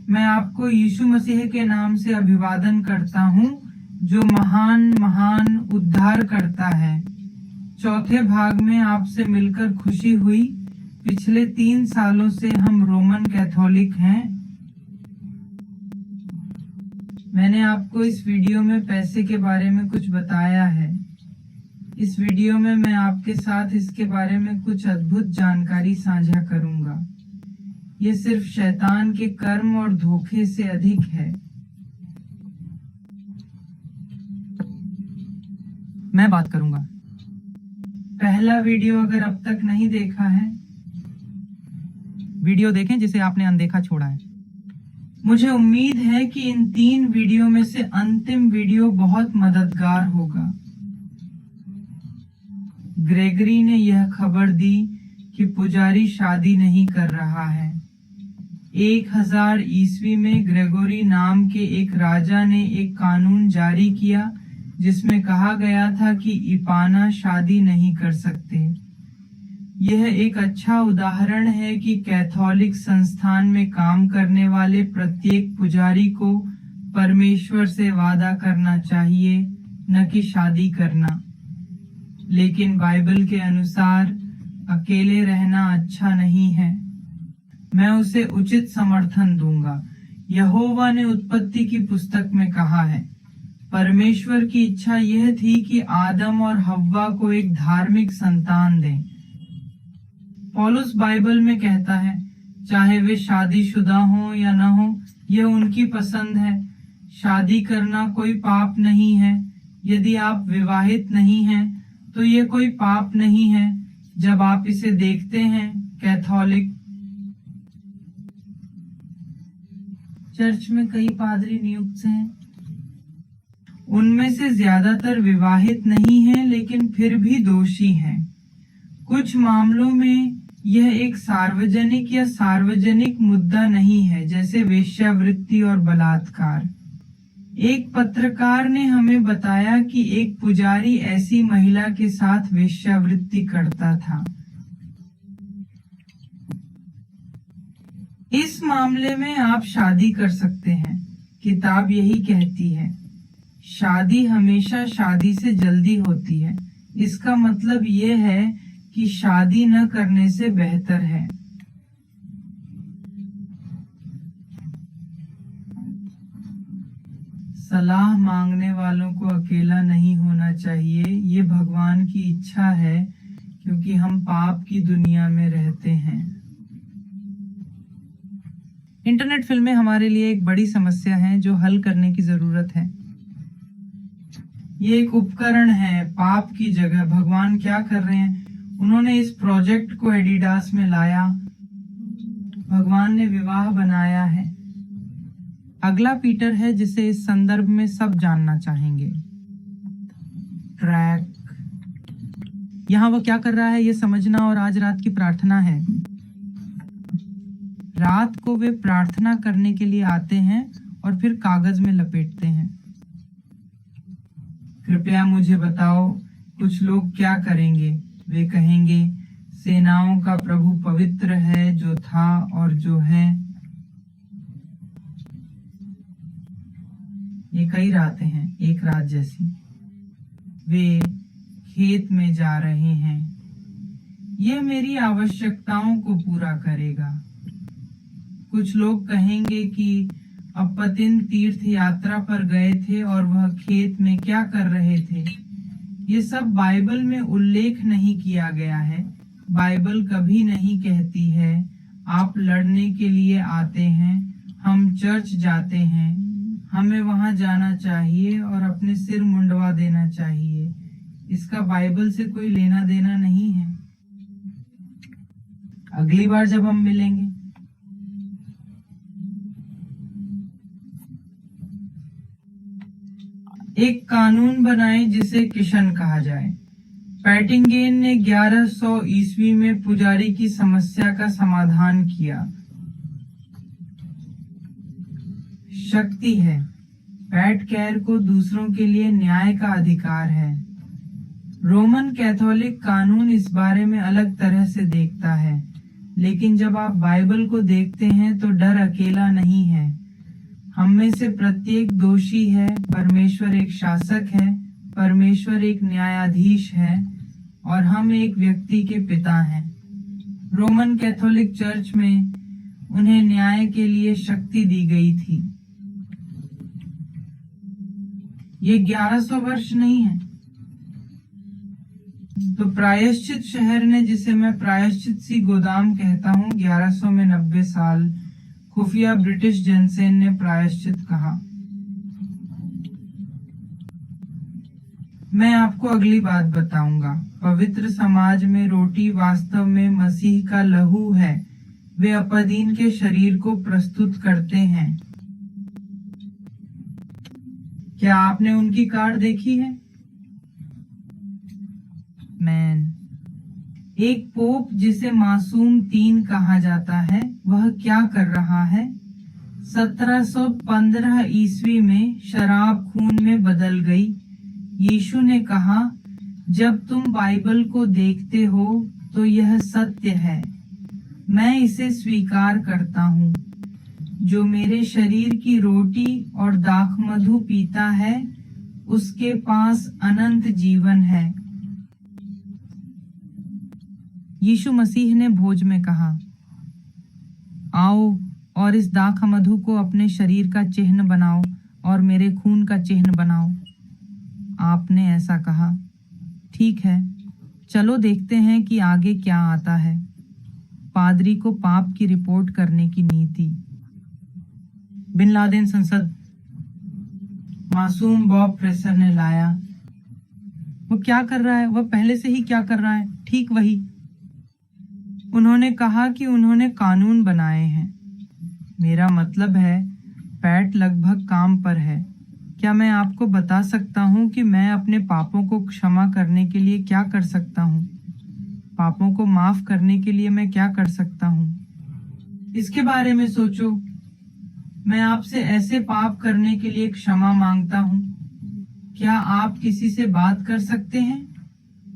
मैं आपको यीशु मसीह के नाम से अभिवादन करता हूँ, जो महान महान उद्धार करता है। चौथे भाग में आपसे मिलकर खुशी हुई। पिछले 3 सालों से हम रोमन कैथोलिक हैं। मैंने आपको इस वीडियो में पैसे के बारे में कुछ बताया है। इस वीडियो में मैं आपके साथ इसके बारे में कुछ अद्भुत जानकारी साझा करूंगा। ये सिर्फ शैतान के कर्म और धोखे से अधिक है। मैं बात करूंगा। पहला वीडियो अगर अब तक नहीं देखा है, वीडियो देखें जिसे आपने अनदेखा छोड़ा है। मुझे उम्मीद है कि इन 3 वीडियो में से अंतिम वीडियो बहुत मददगार होगा। ग्रेगरी ने यह खबर दी कि पुजारी शादी नहीं कर रहा है। 1000 ईस्वी में ग्रेगोरी नाम के एक राजा ने एक कानून जारी किया जिसमें कहा गया था कि इपाना शादी नहीं कर सकते। यह एक अच्छा उदाहरण है कि कैथोलिक संस्थान में काम करने वाले प्रत्येक पुजारी को परमेश्वर से वादा करना चाहिए, न कि शादी करना। लेकिन बाइबल के अनुसार अकेले रहना अच्छा नहीं है। मैं उसे उचित समर्थन दूंगा। यहोवा ने उत्पत्ति की पुस्तक में कहा है, परमेश्वर की इच्छा यह थी कि आदम और हव्वा को एक धार्मिक संतान दें। पौलुस बाइबल में कहता है, चाहे वे शादीशुदा हों या न हो, यह उनकी पसंद है। शादी करना कोई पाप नहीं है। यदि आप विवाहित नहीं हैं तो ये कोई पाप नहीं है। जब आप इसे देखते हैं, कैथोलिक चर्च में कई पादरी नियुक्त हैं। उनमें से ज्यादातर विवाहित नहीं हैं, लेकिन फिर भी दोषी हैं। कुछ मामलों में यह एक सार्वजनिक मुद्दा नहीं है, जैसे वेश्यावृत्ति और बलात्कार। एक पत्रकार ने हमें बताया कि एक पुजारी ऐसी महिला के साथ वेश्यावृत्ति करता था। इस मामले में आप शादी कर सकते हैं। किताब यही कहती है। शादी हमेशा शादी से जल्दी होती है। इसका मतलब ये है कि शादी न करने से बेहतर है। सलाह मांगने वालों को अकेला नहीं होना चाहिए। ये भगवान की इच्छा है, क्योंकि हम पाप की दुनिया में रहते हैं। इंटरनेट फिल्में हमारे लिए एक बड़ी समस्या है जो हल करने की जरूरत है। ये एक उपकरण है पाप की जगह। भगवान क्या कर रहे हैं? उन्होंने इस प्रोजेक्ट को एडिडास में लाया। भगवान ने विवाह बनाया है। अगला पीटर है, जिसे इस संदर्भ में सब जानना चाहेंगे। ट्रैक। यहाँ वो क्या कर रहा है ये समझना और आज रात की प्रार्थना है। रात को वे प्रार्थना करने के लिए आते हैं और फिर कागज में लपेटते हैं। कृपया मुझे बताओ, कुछ लोग क्या करेंगे? वे कहेंगे, सेनाओं का प्रभु पवित्र है, जो था और जो है। ये कई रातें हैं, एक रात जैसी। वे खेत में जा रहे हैं। यह मेरी आवश्यकताओं को पूरा करेगा। कुछ लोग कहेंगे कि अपतिन तीर्थ यात्रा पर गए थे और वह खेत में क्या कर रहे थे। ये सब बाइबल में उल्लेख नहीं किया गया है। बाइबल कभी नहीं कहती है, आप लड़ने के लिए आते हैं, हम चर्च जाते हैं, हमें वहां जाना चाहिए और अपने सिर मुंडवा देना चाहिए। इसका बाइबल से कोई लेना देना नहीं है। अगली बार जब हम मिलेंगे, एक कानून बनाए जिसे किशन कहा जाए। पैटिंगेन ने 1100 ईस्वी में पुजारी की समस्या का समाधान किया। शक्ति है। पैट कैर को दूसरों के लिए न्याय का अधिकार है। रोमन कैथोलिक कानून इस बारे में अलग तरह से देखता है, लेकिन जब आप बाइबल को देखते हैं तो डर अकेला नहीं है। हम में से प्रत्येक दोषी है। परमेश्वर एक शासक है, परमेश्वर एक न्यायाधीश है और हम एक व्यक्ति के पिता हैं। रोमन कैथोलिक चर्च में उन्हें न्याय के लिए शक्ति दी गई थी। ये 1100 वर्ष नहीं है। तो प्रायश्चित शहर ने, जिसे मैं प्रायश्चित सी गोदाम कहता हूँ, 1100 में 90 साल खुफिया ब्रिटिश जनसेन ने प्रायश्चित कहा। मैं आपको अगली बात बताऊंगा। पवित्र समाज में रोटी वास्तव में मसीह का लहू है। वे अपदीन के शरीर को प्रस्तुत करते हैं। क्या आपने उनकी कार देखी है? मैन, एक पोप जिसे मासूम 3 कहा जाता है, वह क्या कर रहा है? 1715 ईस्वी में शराब खून में बदल गई। यीशु ने कहा, जब तुम बाइबल को देखते हो तो यह सत्य है। मैं इसे स्वीकार करता हूँ। जो मेरे शरीर की रोटी और दाखमधु पीता है, उसके पास अनंत जीवन है। यीशु मसीह ने भोज में कहा, आओ और इस दाखमधु को अपने शरीर का चिन्ह बनाओ और मेरे खून का चिन्ह बनाओ। आपने ऐसा कहा। ठीक है, चलो देखते हैं कि आगे क्या आता है। पादरी को पाप की रिपोर्ट करने की नीति। बिन लादेन संसद मासूम बॉब प्रेसर ने लाया। वो क्या कर रहा है? वह पहले से ही क्या कर रहा है? ठीक वही। उन्होंने कहा कि उन्होंने कानून बनाए हैं। मेरा मतलब है, पैट लगभग काम पर है। क्या मैं आपको बता सकता हूँ कि मैं अपने पापों को क्षमा करने के लिए क्या कर सकता हूँ? पापों को माफ करने के लिए मैं क्या कर सकता हूँ? इसके बारे में सोचो। मैं आपसे ऐसे पाप करने के लिए क्षमा मांगता हूँ। क्या आप किसी से बात कर सकते हैं?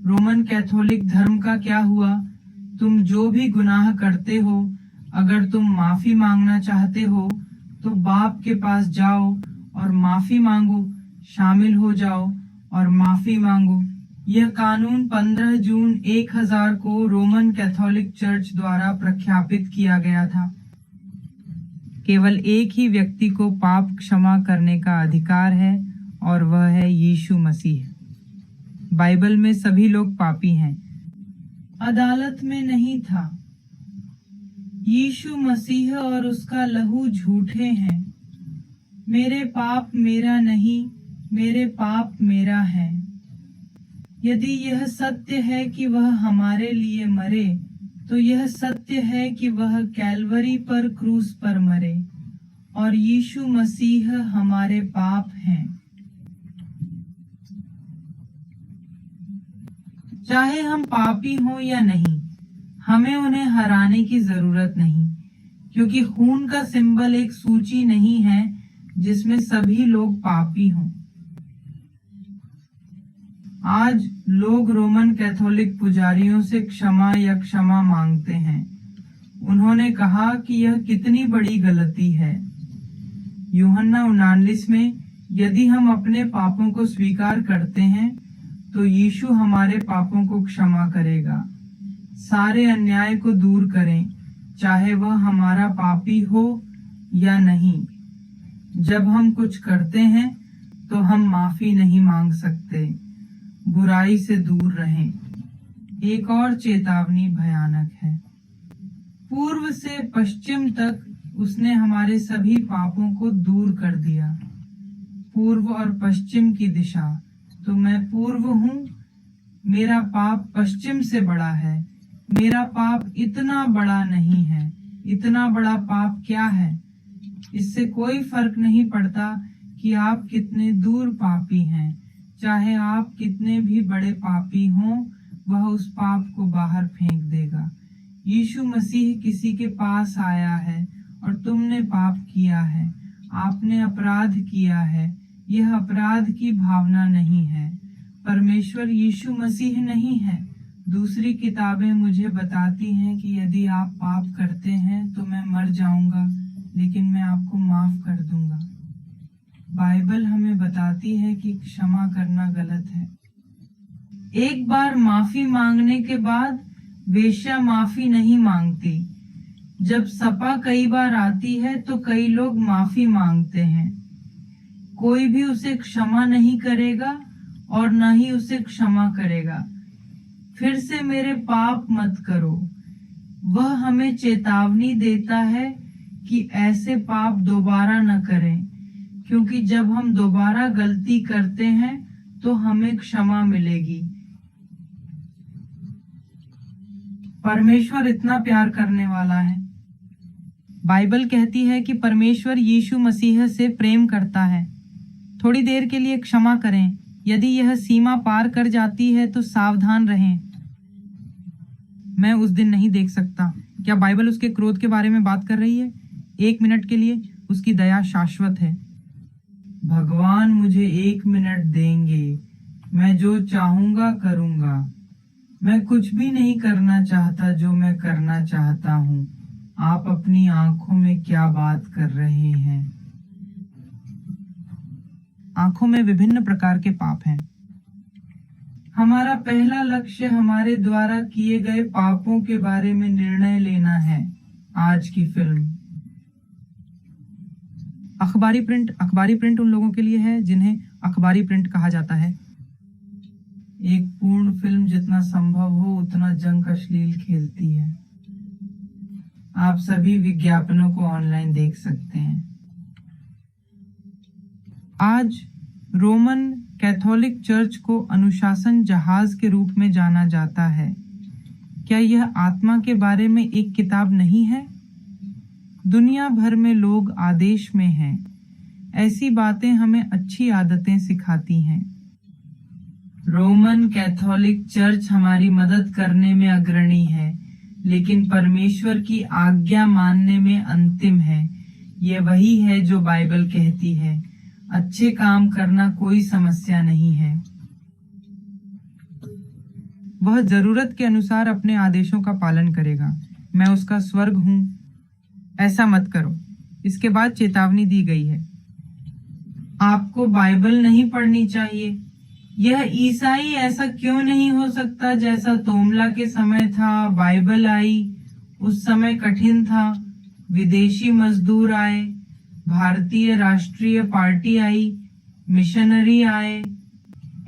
रोमन कैथोलिक धर्म का क्या हुआ? तुम जो भी गुनाह करते हो, अगर तुम माफी मांगना चाहते हो तो बाप के पास जाओ और माफी मांगो, शामिल हो जाओ और माफी मांगो। यह कानून 15 जून 1000 को रोमन कैथोलिक चर्च द्वारा प्रख्यापित किया गया था। केवल एक ही व्यक्ति को पाप क्षमा करने का अधिकार है और वह है यीशु मसीह। बाइबल में सभी लोग पापी हैं। अदालत में नहीं था। यीशु मसीह और उसका लहू झूठे हैं। मेरे पाप मेरा नहीं, मेरे पाप मेरा है। यदि यह सत्य है कि वह हमारे लिए मरे, तो यह सत्य है कि वह कैलवरी पर क्रूस पर मरे और यीशु मसीह हमारे पाप हैं। चाहे हम पापी हों या नहीं, हमें उन्हें हराने की जरूरत नहीं, क्योंकि खून का सिंबल एक सूची नहीं है जिसमें सभी लोग पापी हों। आज लोग रोमन कैथोलिक पुजारियों से क्षमा या क्षमा मांगते हैं। उन्होंने कहा कि यह कितनी बड़ी गलती है। यूहन्ना 39 में, यदि हम अपने पापों को स्वीकार करते हैं तो यीशु हमारे पापों को क्षमा करेगा। सारे अन्याय को दूर करें, चाहे वह हमारा पापी हो या नहीं। जब हम कुछ करते हैं तो हम माफी नहीं मांग सकते। बुराई से दूर रहें। एक और चेतावनी भयानक है। पूर्व से पश्चिम तक उसने हमारे सभी पापों को दूर कर दिया। पूर्व और पश्चिम की दिशा। तो मैं पूर्व हूँ, मेरा पाप पश्चिम से बड़ा है। मेरा पाप इतना बड़ा नहीं है। इतना बड़ा पाप क्या है? इससे कोई फर्क नहीं पड़ता कि आप कितने दूर पापी हैं। चाहे आप कितने भी बड़े पापी हों, वह उस पाप को बाहर फेंक देगा। यीशु मसीह किसी के पास आया है और तुमने पाप किया है, आपने अपराध किया है। यह अपराध की भावना नहीं है। परमेश्वर यीशु मसीह नहीं है। दूसरी किताबें मुझे बताती हैं कि यदि आप पाप करते हैं तो मैं मर जाऊंगा, लेकिन मैं आपको माफ कर दूंगा। बाइबल हमें बताती है कि क्षमा करना गलत है। एक बार माफी मांगने के बाद वेश्या माफी नहीं मांगती। जब सपा कई बार आती है तो कई लोग माफी मांगते हैं। कोई भी उसे क्षमा नहीं करेगा और न ही उसे क्षमा करेगा। फिर से मेरे पाप मत करो। वह हमें चेतावनी देता है कि ऐसे पाप दोबारा न करें, क्योंकि जब हम दोबारा गलती करते हैं तो हमें क्षमा मिलेगी। परमेश्वर इतना प्यार करने वाला है। बाइबल कहती है कि परमेश्वर यीशु मसीह से प्रेम करता है। थोड़ी देर के लिए क्षमा करें। यदि यह सीमा पार कर जाती है तो सावधान रहें। मैं उस दिन नहीं देख सकता। क्या बाइबल उसके क्रोध के बारे में बात कर रही है? 1 मिनट के लिए उसकी दया शाश्वत है। भगवान मुझे 1 मिनट देंगे। मैं जो चाहूंगा करूंगा। मैं कुछ भी नहीं करना चाहता जो मैं करना चाहता हूँ। आप अपनी आंखों में क्या बात कर रहे हैं? आंखों में विभिन्न प्रकार के पाप हैं। हमारा पहला लक्ष्य हमारे द्वारा किए गए पापों के बारे में निर्णय लेना है। आज की फिल्म। अखबारी प्रिंट उन लोगों के लिए है जिन्हें अखबारी प्रिंट कहा जाता है। एक पूर्ण फिल्म जितना संभव हो उतना जंक अश्लील खेलती है। आप सभी विज्ञापनों को ऑनलाइन देख सकते हैं। आज रोमन कैथोलिक चर्च को अनुशासन जहाज के रूप में जाना जाता है। क्या यह आत्मा के बारे में एक किताब नहीं है? दुनिया भर में लोग आदेश में हैं। ऐसी बातें हमें अच्छी आदतें सिखाती हैं। रोमन कैथोलिक चर्च हमारी मदद करने में अग्रणी है, लेकिन परमेश्वर की आज्ञा मानने में अंतिम है। यह वही है जो बाइबल कहती है। अच्छे काम करना कोई समस्या नहीं है। वह जरूरत के अनुसार अपने आदेशों का पालन करेगा। मैं उसका स्वर्ग हूं। ऐसा मत करो। इसके बाद चेतावनी दी गई है। आपको बाइबल नहीं पढ़नी चाहिए। यह ईसाई ऐसा क्यों नहीं हो सकता जैसा तोमला के समय था। बाइबल आई, उस समय कठिन था। विदेशी मजदूर आए, भारतीय राष्ट्रीय पार्टी आई, मिशनरी आए।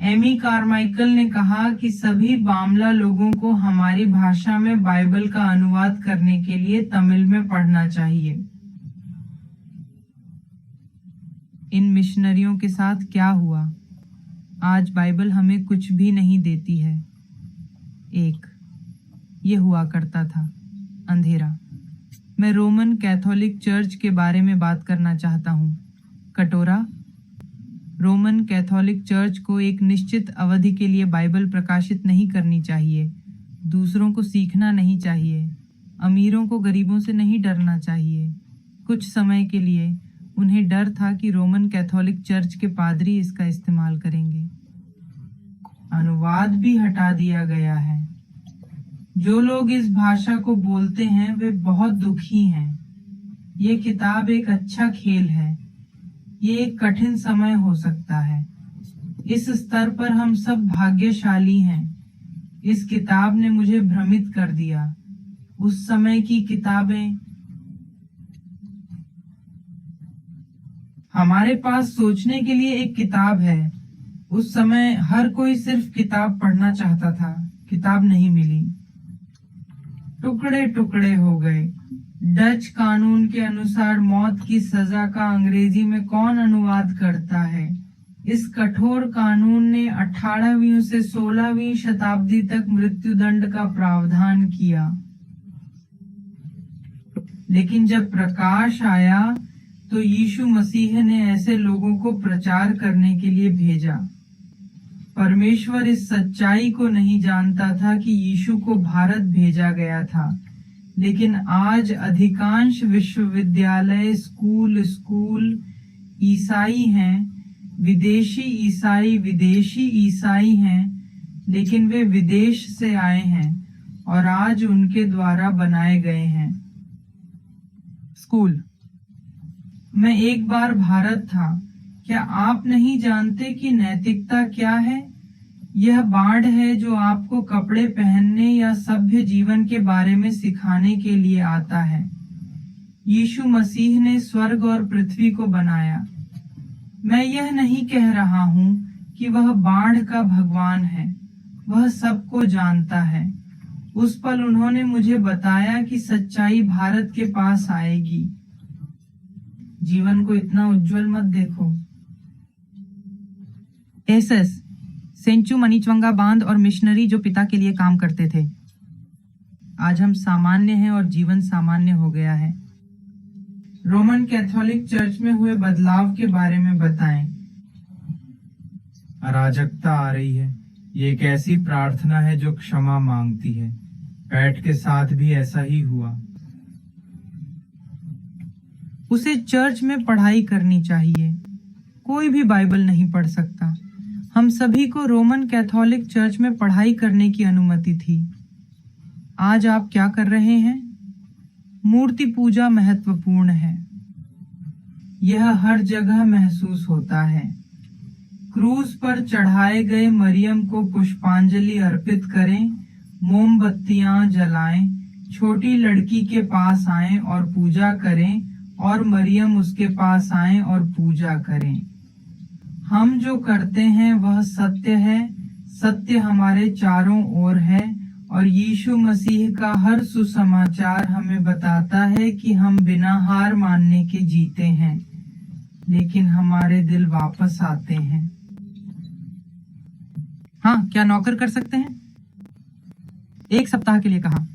एमी कारमाइकल ने कहा कि सभी बामला लोगों को हमारी भाषा में बाइबल का अनुवाद करने के लिए तमिल में पढ़ना चाहिए। इन मिशनरियों के साथ क्या हुआ? आज बाइबल हमें कुछ भी नहीं देती है। ये हुआ करता था अंधेरा। मैं रोमन कैथोलिक चर्च के बारे में बात करना चाहता हूँ। कटोरा। रोमन कैथोलिक चर्च को एक निश्चित अवधि के लिए बाइबल प्रकाशित नहीं करनी चाहिए। दूसरों को सीखना नहीं चाहिए। अमीरों को गरीबों से नहीं डरना चाहिए। कुछ समय के लिए उन्हें डर था कि रोमन कैथोलिक चर्च के पादरी इसका इस्तेमाल करेंगे। अनुवाद भी हटा दिया गया है। जो लोग इस भाषा को बोलते हैं वे बहुत दुखी हैं। ये किताब एक अच्छा खेल है। ये एक कठिन समय हो सकता है। इस स्तर पर हम सब भाग्यशाली हैं। इस किताब ने मुझे भ्रमित कर दिया। उस समय की किताबें। हमारे पास सोचने के लिए एक किताब है। उस समय हर कोई सिर्फ किताब पढ़ना चाहता था। किताब नहीं मिली। टुकड़े टुकड़े हो गए। डच कानून के अनुसार मौत की सजा का अंग्रेजी में कौन अनुवाद करता है? इस कठोर कानून ने 18वीं से 16वीं शताब्दी तक मृत्युदंड का प्रावधान किया। लेकिन जब प्रकाश आया तो यीशु मसीह ने ऐसे लोगों को प्रचार करने के लिए भेजा। परमेश्वर इस सच्चाई को नहीं जानता था कि यीशु को भारत भेजा गया था। लेकिन आज अधिकांश विश्वविद्यालय, स्कूल ईसाई हैं। विदेशी ईसाई हैं लेकिन वे विदेश से आए हैं और आज उनके द्वारा बनाए गए हैं। स्कूल। मैं एक बार भारत था। क्या आप नहीं जानते कि नैतिकता क्या है? यह बाढ़ है जो आपको कपड़े पहनने या सभ्य जीवन के बारे में सिखाने के लिए आता है। यीशु मसीह ने स्वर्ग और पृथ्वी को बनाया। मैं यह नहीं कह रहा हूँ कि वह बाढ़ का भगवान है। वह सबको जानता है। उस पल उन्होंने मुझे बताया कि सच्चाई भारत के पास आएगी। जीवन को इतना उज्जवल मत देखो। एसएस सेंचू मनीचवंगा बांध और मिशनरी जो पिता के लिए काम करते थे। आज हम सामान्य हैं और जीवन सामान्य हो गया है। रोमन कैथोलिक चर्च में हुए बदलाव के बारे में बताएं। अराजकता आ रही है। ये एक ऐसी प्रार्थना है जो क्षमा मांगती है। पैट के साथ भी ऐसा ही हुआ। उसे चर्च में पढ़ाई करनी चाहिए। कोई भी बाइबल नहीं पढ़ सकता। हम सभी को रोमन कैथोलिक चर्च में पढ़ाई करने की अनुमति थी। आज आप क्या कर रहे हैं? मूर्ति पूजा महत्वपूर्ण है। यह हर जगह महसूस होता है। क्रूस पर चढ़ाए गए मरियम को पुष्पांजलि अर्पित करें, मोमबत्तियां जलाएं, छोटी लड़की के पास आएं और पूजा करें और मरियम उसके पास आएं और पूजा करें। हम जो करते हैं वह सत्य है। सत्य हमारे चारों ओर है और यीशु मसीह का हर सुसमाचार हमें बताता है कि हम बिना हार मानने के जीते हैं, लेकिन हमारे दिल वापस आते हैं। हाँ, क्या नौकर कर सकते हैं? 1 सप्ताह के लिए कहा।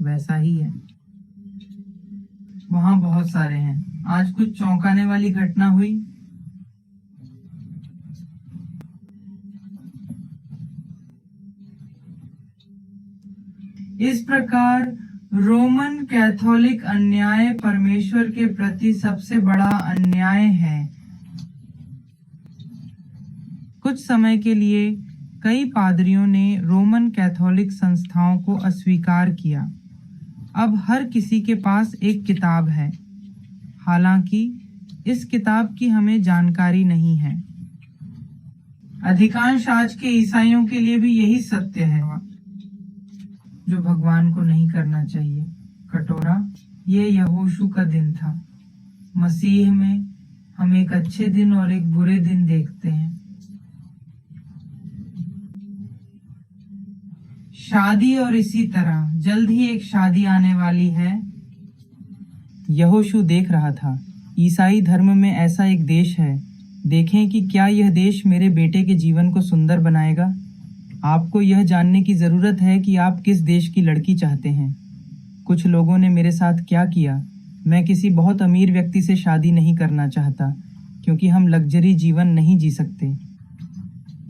वैसा ही है। वहाँ बहुत सारे हैं। आज कुछ चौंकाने वाली घटना हुई। इस प्रकार रोमन कैथोलिक अन्याय परमेश्वर के प्रति सबसे बड़ा अन्याय है। कुछ समय के लिए कई पादरियों ने रोमन कैथोलिक संस्थाओं को अस्वीकार किया। अब हर किसी के पास एक किताब है। हालांकि इस किताब की हमें जानकारी नहीं है। अधिकांश आज के ईसाइयों के लिए भी यही सत्य है जो भगवान को नहीं करना चाहिए। कटोरा, ये यहोशू का दिन था। मसीह में हम एक अच्छे दिन और एक बुरे दिन देखते हैं। शादी और इसी तरह जल्द ही एक शादी आने वाली है। यहोशू देख रहा था। ईसाई धर्म में ऐसा एक देश है। देखें कि क्या यह देश मेरे बेटे के जीवन को सुंदर बनाएगा। आपको यह जानने की ज़रूरत है कि आप किस देश की लड़की चाहते हैं। कुछ लोगों ने मेरे साथ क्या किया। मैं किसी बहुत अमीर व्यक्ति से शादी नहीं करना चाहता, क्योंकि हम लग्जरी जीवन नहीं जी सकते।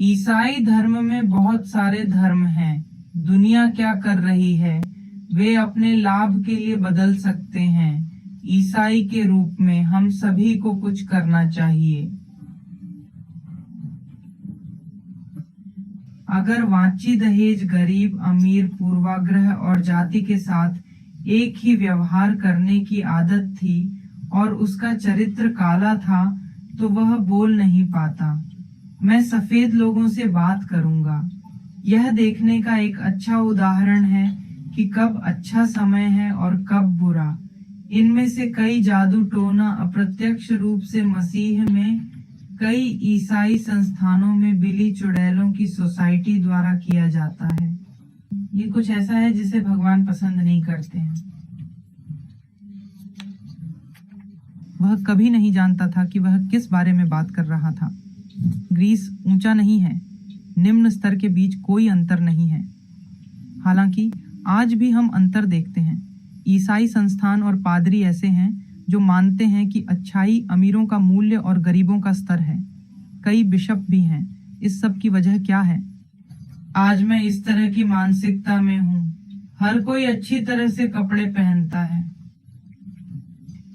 ईसाई धर्म में बहुत सारे धर्म हैं। दुनिया क्या कर रही है, वे अपने लाभ के लिए बदल सकते हैं। ईसाई के रूप में हम सभी को कुछ करना चाहिए। अगर वांछी दहेज गरीब, अमीर, पूर्वाग्रह और जाति के साथ एक ही व्यवहार करने की आदत थी और उसका चरित्र काला था, तो वह बोल नहीं पाता। मैं सफेद लोगों से बात करूंगा। यह देखने का एक अच्छा उदाहरण है कि कब अच्छा समय है और कब बुरा। इनमें से कई जादू टोना अप्रत्यक्ष रूप से मसीह में कई ईसाई संस्थानों में बिली चुड़ैलों की सोसाइटी द्वारा किया जाता है। ये कुछ ऐसा है जिसे भगवान पसंद नहीं करते हैं। वह कभी नहीं जानता था कि वह किस बारे में बात कर रहा था। ग्रीस ऊंचा नहीं है, निम्न स्तर के बीच कोई अंतर नहीं है। हालांकि आज भी हम अंतर देखते हैं। ईसाई संस्थान और पादरी ऐसे हैं जो मानते हैं कि अच्छाई अमीरों का मूल्य और गरीबों का स्तर है। कई बिशप भी हैं। इस सब की वजह क्या है? आज मैं इस तरह की मानसिकता में हूँ। हर कोई अच्छी तरह से कपड़े पहनता है।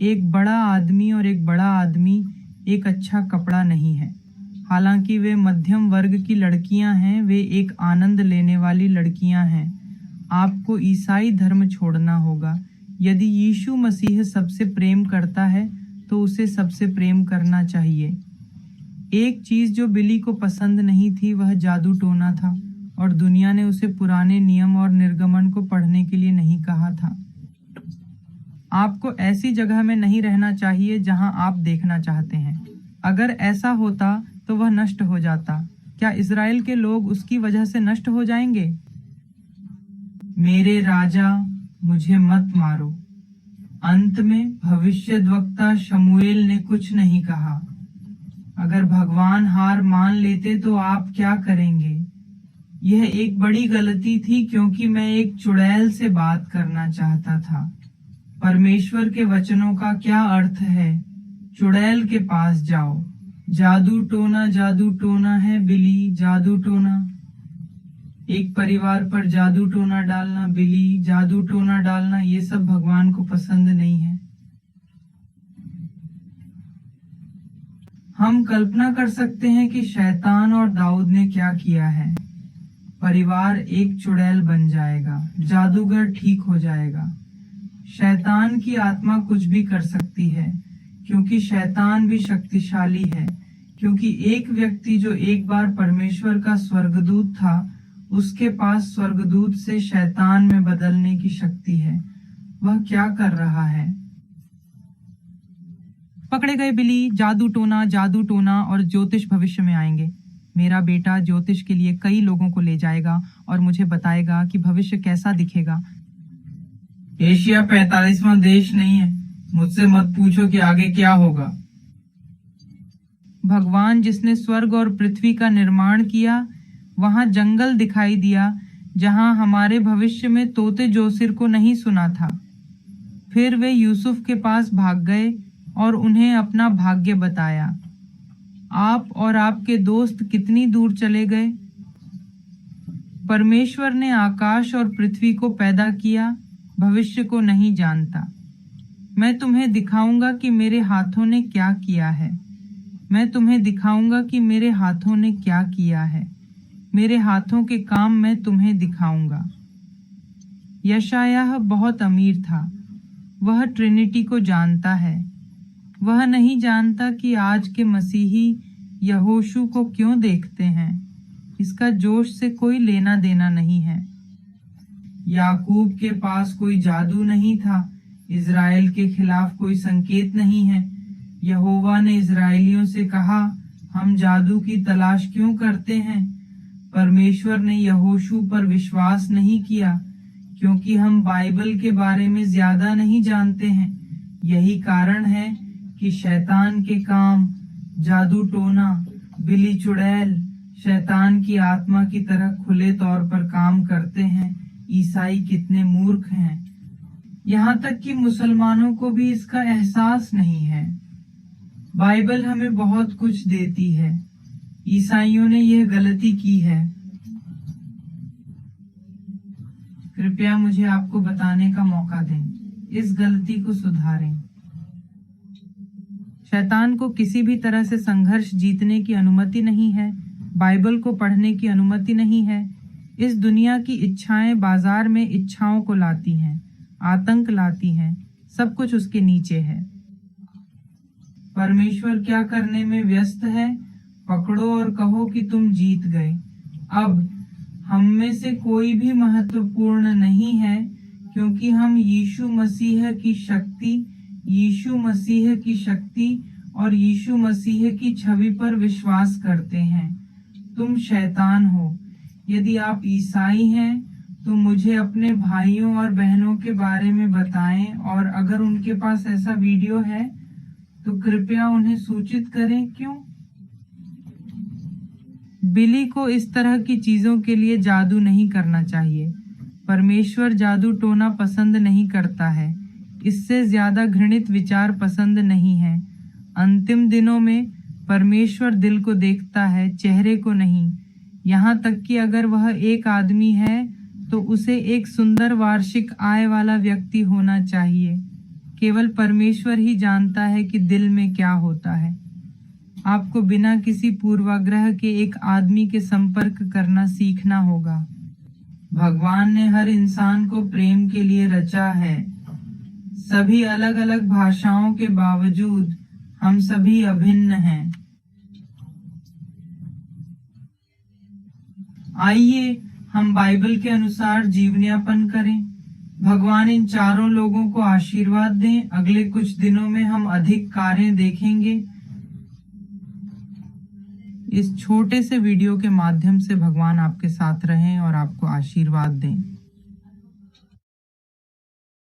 एक बड़ा आदमी और एक बड़ा आदमी एक अच्छा कपड़ा नहीं है। हालांकि वे मध्यम वर्ग की लड़कियां हैं, वे एक आनंद लेने वाली लड़कियां हैं। आपको ईसाई धर्म छोड़ना होगा। यदि यीशु मसीह सबसे प्रेम करता है तो उसे सबसे प्रेम करना चाहिए। एक चीज जो बिली को पसंद नहीं थी वह जादू टोना था, और दुनिया ने उसे पुराने नियम और निर्गमन को पढ़ने के लिए नहीं कहा था। आपको ऐसी जगह में नहीं रहना चाहिए जहां आप देखना चाहते हैं। अगर ऐसा होता तो वह नष्ट हो जाता। क्या इज़राइल के लोग उसकी वजह से नष्ट हो जाएंगे? मेरे राजा, मुझे मत मारो। अंत में भविष्यद्वक्ता शमूएल ने कुछ नहीं कहा। अगर भगवान हार मान लेते तो आप क्या करेंगे? यह एक बड़ी गलती थी, क्योंकि मैं एक चुड़ैल से बात करना चाहता था। परमेश्वर के वचनों का क्या अर्थ है? चुड़ैल के पास जाओ। जादू टोना है बिली, जादू टोना। एक परिवार पर जादू टोना डालना, बिली जादू टोना डालना, ये सब भगवान को पसंद नहीं है। हम कल्पना कर सकते हैं कि शैतान और दाऊद ने क्या किया है। परिवार एक चुड़ैल बन जाएगा, जादूगर ठीक हो जाएगा। शैतान की आत्मा कुछ भी कर सकती है, क्योंकि शैतान भी शक्तिशाली है। क्योंकि एक व्यक्ति जो एक बार परमेश्वर का स्वर्गदूत था, उसके पास स्वर्गदूत से शैतान में बदलने की शक्ति है। वह क्या कर रहा है? पकड़े गए बिली, जादू टोना और ज्योतिष भविष्य में आएंगे। मेरा बेटा ज्योतिष के लिए कई लोगों को ले जाएगा और मुझे बताएगा कि भविष्य कैसा दिखेगा। एशिया 45वां देश नहीं है। मुझसे मत पूछो कि आगे क्या होगा। भगवान जिसने स्वर्ग और पृथ्वी का निर्माण किया, वहां जंगल दिखाई दिया जहां हमारे भविष्य में तोते जोसिर को नहीं सुना था। फिर वे यूसुफ के पास भाग गए और उन्हें अपना भाग्य बताया। आप और आपके दोस्त कितनी दूर चले गए? परमेश्वर ने आकाश और पृथ्वी को पैदा किया, भविष्य को नहीं जानता। मैं तुम्हें दिखाऊंगा कि मेरे हाथों ने क्या किया है। मैं तुम्हें दिखाऊंगा कि मेरे हाथों ने क्या किया है। मेरे हाथों के काम मैं तुम्हें दिखाऊंगा। यशायाह बहुत अमीर था। वह ट्रिनिटी को जानता है। वह नहीं जानता कि आज के मसीही यहोशू को क्यों देखते हैं। इसका जोश से कोई लेना देना नहीं है। याकूब के पास कोई जादू नहीं था। इज़राइल के खिलाफ कोई संकेत नहीं है। यहोवा ने इज़राइलियों से कहा, हम जादू की तलाश क्यों करते हैं? परमेश्वर ने यहोशू पर विश्वास नहीं किया, क्योंकि हम बाइबल के बारे में ज्यादा नहीं जानते हैं। यही कारण है कि शैतान के काम, जादू टोना, बिली चुड़ैल शैतान की आत्मा की तरह खुले तौर पर काम करते हैं। ईसाई कितने मूर्ख हैं। यहाँ तक कि मुसलमानों को भी इसका एहसास नहीं है। बाइबल हमें बहुत कुछ देती है। ईसाइयों ने यह गलती की है। कृपया मुझे आपको बताने का मौका दें। इस गलती को सुधारें। शैतान को किसी भी तरह से संघर्ष जीतने की अनुमति नहीं है। बाइबल को पढ़ने की अनुमति नहीं है। इस दुनिया की इच्छाएं बाजार में इच्छाओं को लाती हैं, आतंक लाती हैं। सब कुछ उसके नीचे है। परमेश्वर क्या करने में व्यस्त है? पकड़ो और कहो कि तुम जीत गए। अब हम में से कोई भी महत्वपूर्ण नहीं है, क्योंकि हम यीशु मसीह की शक्ति और यीशु मसीह की छवि पर विश्वास करते हैं। तुम शैतान हो। यदि आप ईसाई हैं तो मुझे अपने भाइयों और बहनों के बारे में बताएं, और अगर उनके पास ऐसा वीडियो है तो कृपया उन्हें सूचित करें। क्यों? बिली को इस तरह की चीजों के लिए जादू नहीं करना चाहिए। परमेश्वर जादू टोना पसंद नहीं करता है। इससे ज्यादा घृणित विचार पसंद नहीं है। अंतिम दिनों में परमेश्वर दिल को देखता है, चेहरे को नहीं। यहाँ तक कि अगर वह एक आदमी है तो उसे एक सुंदर वार्षिक आय वाला व्यक्ति होना चाहिए। केवल परमेश्वर ही जानता है कि दिल में क्या होता है। आपको बिना किसी पूर्वाग्रह के एक आदमी के संपर्क करना सीखना होगा। भगवान ने हर इंसान को प्रेम के लिए रचा है। सभी अलग अलग भाषाओं के बावजूद हम सभी अभिन्न हैं। आइए हम बाइबल के अनुसार जीवन यापन करें। भगवान इन चारों लोगों को आशीर्वाद दें। अगले कुछ दिनों में हम अधिक कार्य देखेंगे। इस छोटे से वीडियो के माध्यम से भगवान आपके साथ रहें और आपको आशीर्वाद दें।